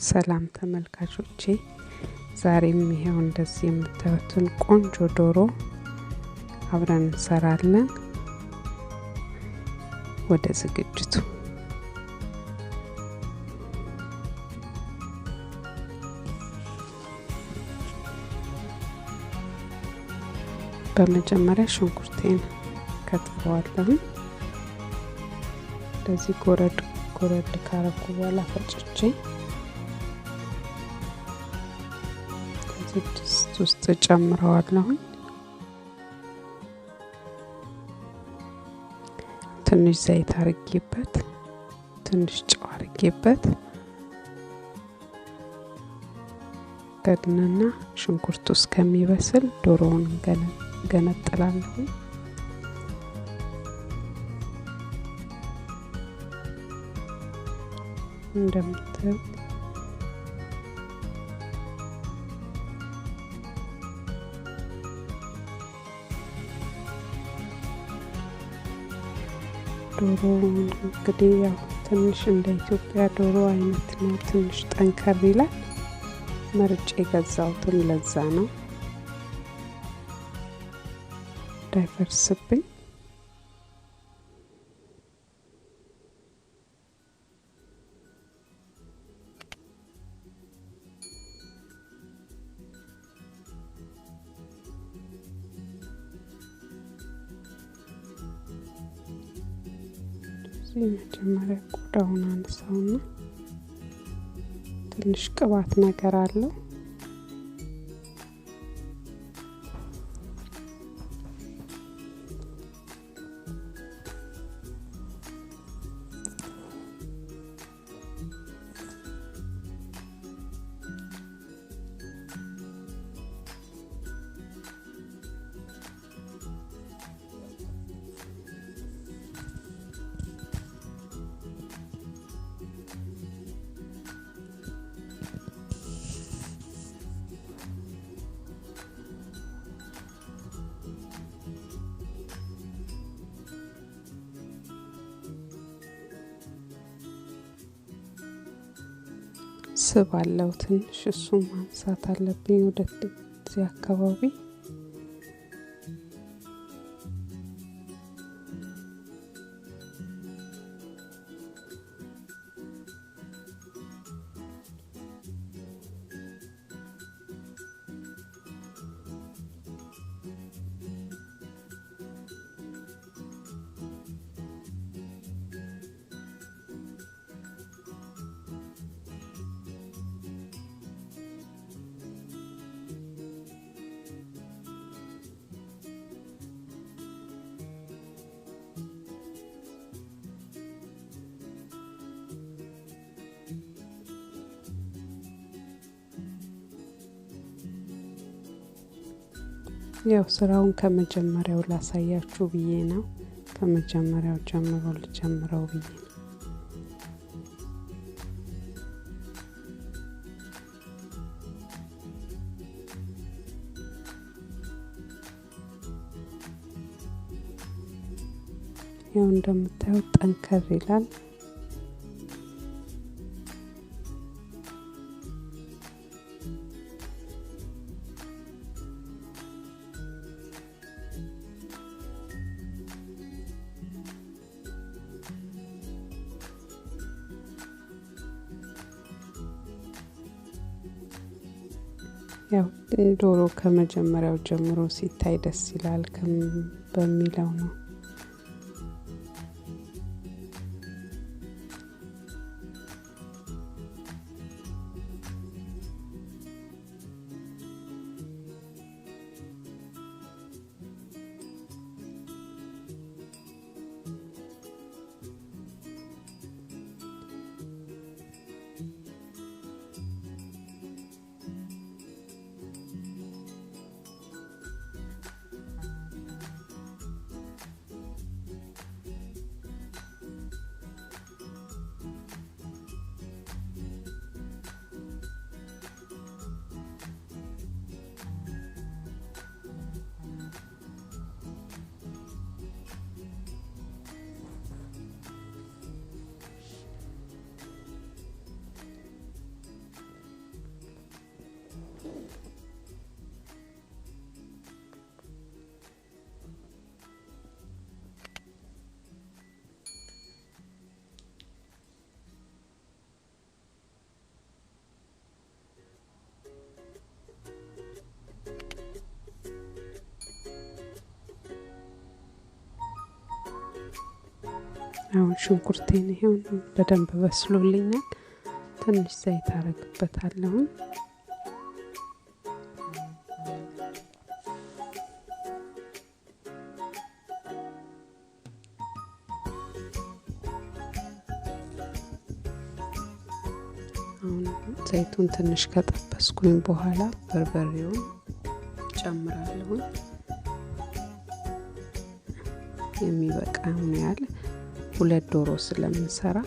ሰላም ተመልካቾቼ ዛሬም ይሄው እንደዚህ የምታዩትን ቆንጆ ዶሮ አብረን እንሰራለን። ወደ ዝግጅቱ በመጀመሪያ ሽንኩርቴን ከትፈዋለሁ። እንደዚህ ጎረድ ካረኩ በኋላ ፈጭቼ ድስት ውስጥ ጨምረዋለሁ። ትንሽ ዘይት አርጌበት ትንሽ ጨው አርጌበት ከድነና ሽንኩርቱ እስከሚበስል ዶሮውን ገነጥላለሁ። እንደምታዩት ዶሮ እንግዲህ ያው ትንሽ እንደ ኢትዮጵያ ዶሮ አይነት ነው። ትንሽ ጠንከር ይላል። መርጬ ገዛውትን ለዛ ነው እንዳይፈርስብኝ። መጀመሪያ ቆዳውን አንሳውና ትንሽ ቅባት ነገር አለው ስብ አለው ትንሽ እሱን ማንሳት አለብኝ ወደዚህ አካባቢ። ያው ስራውን ከመጀመሪያው ላሳያችሁ ብዬ ነው። ከመጀመሪያው ጀምሮ ልጀምረው ብዬ ነው። ያው እንደምታዩት ጠንከር ይላል። ያው ዶሮ ከመጀመሪያው ጀምሮ ሲታይ ደስ ይላል በሚለው ነው። አሁን ሽንኩርቴን ይሄን በደንብ በስሎልኛል ትንሽ ዘይት አረግበታለሁ አሁን ዘይቱን ትንሽ ከጠበስኩኝ በኋላ በርበሬውን ጨምራለሁ የሚበቃው ነው ያለ 2 ዶሮ ስለምንሰራ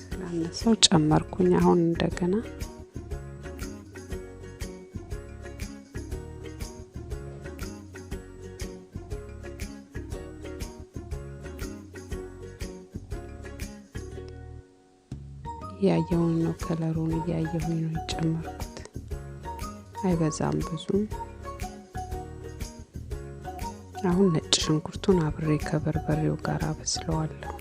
ስለነሰው ጨመርኩኝ አሁን እንደገና ያየውን ነው ከለሩን ያየውን ነው ጨመርኩት አይበዛም ብዙም አሁን ነጭ ሽንኩርቱን አብሬ ከበርበሬው ጋር አበስለዋለሁ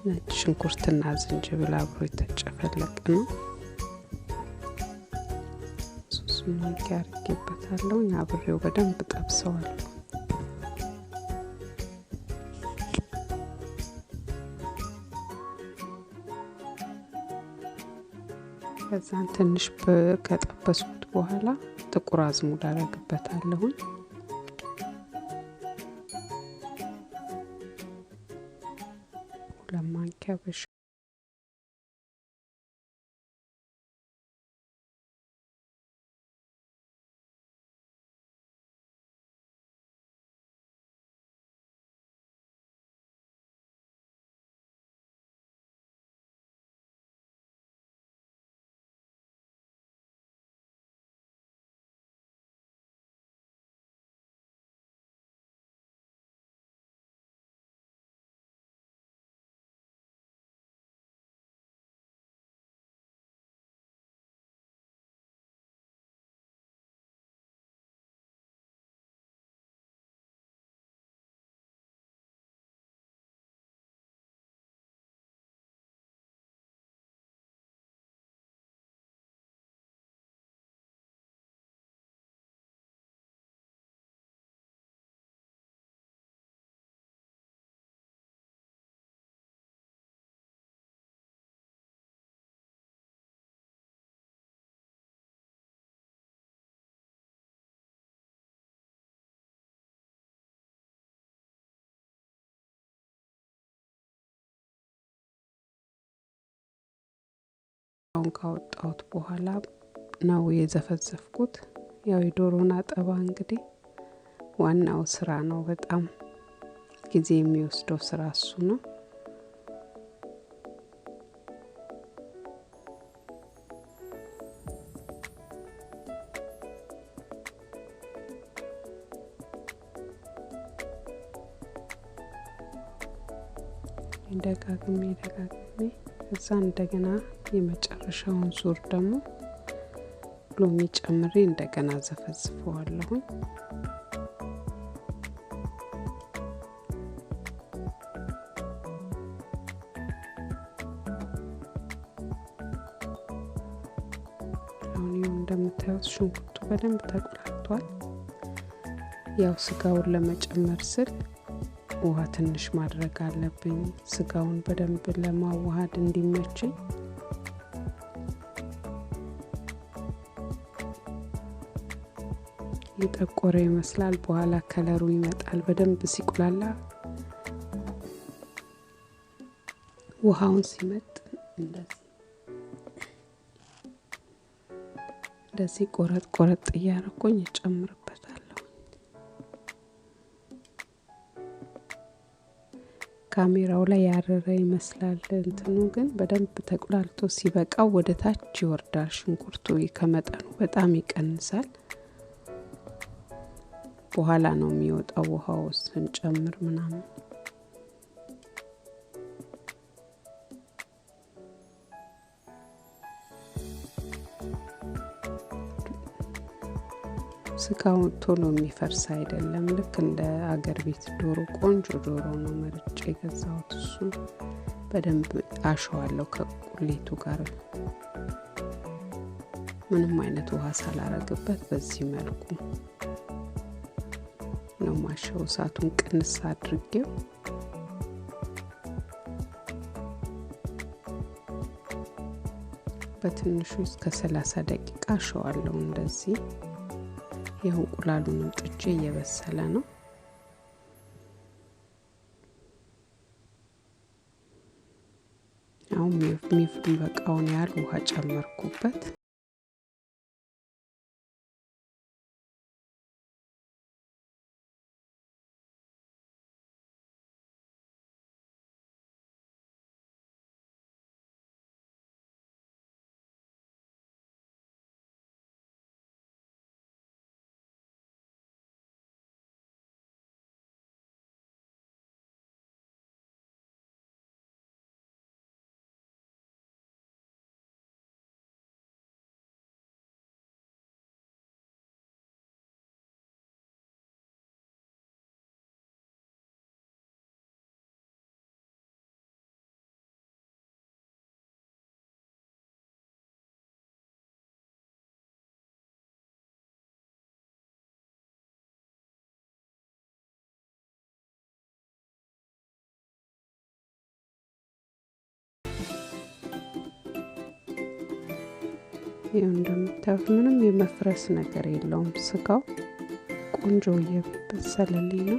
ነጭ ሽንኩርትና ዝንጅብል አብሮ የተጨፈለቀ ነው ሶስቱን ያርጌበታለሁ አብሬው በደንብ ጠብሰዋለሁ ከዛን ትንሽ ከጠበስኩት በኋላ ጥቁር አዝሙድ አረግበታለሁ ለማንኪያ በሽ አሁን ካወጣሁት በኋላ ነው የዘፈዘፍኩት ያው የዶሮና አጠባ እንግዲህ ዋናው ስራ ነው በጣም ጊዜ የሚወስደው ስራ እሱ ነው እንደጋግሜ እዛ እንደገና የመጨረሻውን ዙር ደግሞ ሎሚ ጨምሬ እንደገና ዘፈዝፈዋለሁ አሁን እንደምታዩት ሽንኩርቱ በደንብ ተቆላልቷል ያው ስጋውን ለመጨመር ስል ውሃ ትንሽ ማድረግ አለብኝ ስጋውን በደንብ ለማዋሃድ እንዲመችኝ ይጠቆረ ይመስላል በኋላ ከለሩ ይመጣል በደንብ ሲቁላላ ውሃውን ሲመጥ እንደዚህ ቆረጥ እያረኩኝ ጨምርበታለሁ ካሜራው ላይ ያረረ ይመስላል እንትኑ ግን በደንብ ተቆላልቶ ሲበቃው ወደ ታች ይወርዳል ሽንኩርቱ ከመጠኑ በጣም ይቀንሳል በኋላ ነው የሚወጣው ውሃው ስንጨምር ምናምን ስጋው ቶሎ የሚፈርስ አይደለም። ልክ እንደ አገር ቤት ዶሮ ቆንጆ ዶሮ ነው መርጬ የገዛሁት። እሱ በደንብ አሸዋለሁ ከቁሌቱ ጋር ምንም አይነት ውሃ ሳላረግበት በዚህ መልኩ ነው ማሸው። እሳቱን ቅንስ አድርጌው በትንሹ እስከ 30 ደቂቃ አሸዋለሁ። እንደዚህ የእንቁላሉንም ጥጄ እየበሰለ ነው። አሁን የሚበቃውን ያህል ውሃ ጨመርኩበት። ይሄው እንደምታዩት ምንም የመፍረስ ነገር የለውም። ስጋው ቆንጆ እየበሰለልኝ ነው።